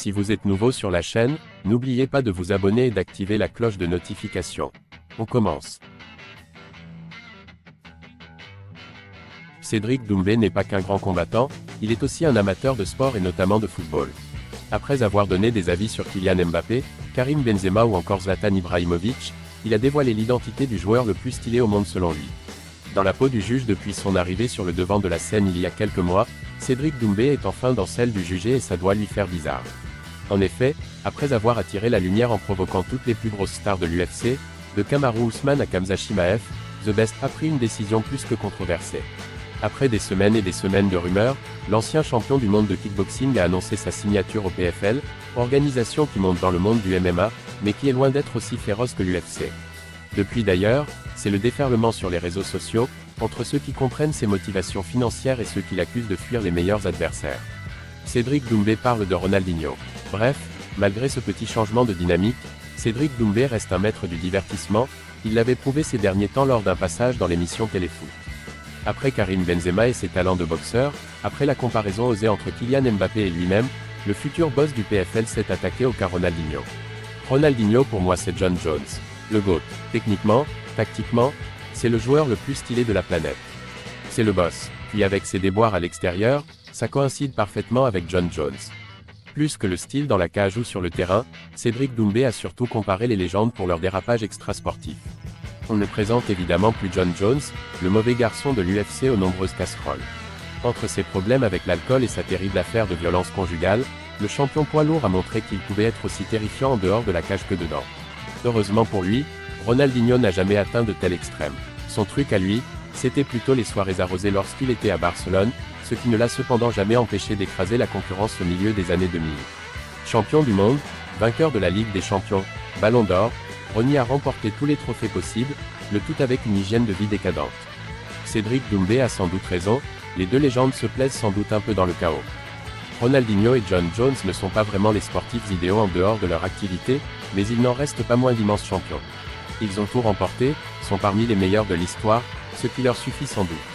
Si vous êtes nouveau sur la chaîne, n'oubliez pas de vous abonner et d'activer la cloche de notification. On commence. Cédric Doumbé n'est pas qu'un grand combattant, il est aussi un amateur de sport et notamment de football. Après avoir donné des avis sur Kylian Mbappé, Karim Benzema ou encore Zlatan Ibrahimović, il a dévoilé l'identité du joueur le plus stylé au monde selon lui. Dans la peau du juge depuis son arrivée sur le devant de la scène il y a quelques mois, Cédric Doumbé est enfin dans celle du jugé et ça doit lui faire bizarre. En effet, après avoir attiré la lumière en provoquant toutes les plus grosses stars de l'UFC, de Kamaru Usman à Khamzat Chimaev, The Best a pris une décision plus que controversée. Après des semaines et des semaines de rumeurs, l'ancien champion du monde de kickboxing a annoncé sa signature au PFL, organisation qui monte dans le monde du MMA, mais qui est loin d'être aussi féroce que l'UFC. Depuis d'ailleurs, c'est le déferlement sur les réseaux sociaux, entre ceux qui comprennent ses motivations financières et ceux qui l'accusent de fuir les meilleurs adversaires. Cédric Doumbé parle de Ronaldinho. Bref, malgré ce petit changement de dynamique, Cédric Doumbé reste un maître du divertissement, il l'avait prouvé ces derniers temps lors d'un passage dans l'émission Téléfoot. Après Karim Benzema et ses talents de boxeur, après la comparaison osée entre Kylian Mbappé et lui-même, le futur boss du PFL s'est attaqué au cas Ronaldinho. Ronaldinho pour moi c'est John Jones. Le GOAT. Techniquement, tactiquement, c'est le joueur le plus stylé de la planète. C'est le boss. Puis avec ses déboires à l'extérieur, ça coïncide parfaitement avec John Jones. Plus que le style dans la cage ou sur le terrain, Cédric Doumbé a surtout comparé les légendes pour leur dérapage extrasportif. On ne présente évidemment plus John Jones, le mauvais garçon de l'UFC aux nombreuses casseroles. Entre ses problèmes avec l'alcool et sa terrible affaire de violence conjugale, le champion poids lourd a montré qu'il pouvait être aussi terrifiant en dehors de la cage que dedans. Heureusement pour lui, Ronaldinho n'a jamais atteint de tel extrême. Son truc à lui, c'était plutôt les soirées arrosées lorsqu'il était à Barcelone, ce qui ne l'a cependant jamais empêché d'écraser la concurrence au milieu des années 2000. Champion du monde, vainqueur de la Ligue des Champions, Ballon d'Or, Ronny a remporté tous les trophées possibles, le tout avec une hygiène de vie décadente. Cédric Doumbé a sans doute raison, les deux légendes se plaisent sans doute un peu dans le chaos. Ronaldinho et John Jones ne sont pas vraiment les sportifs idéaux en dehors de leur activité, mais ils n'en restent pas moins d'immenses champions. Ils ont tout remporté, sont parmi les meilleurs de l'histoire, ce qui leur suffit sans doute.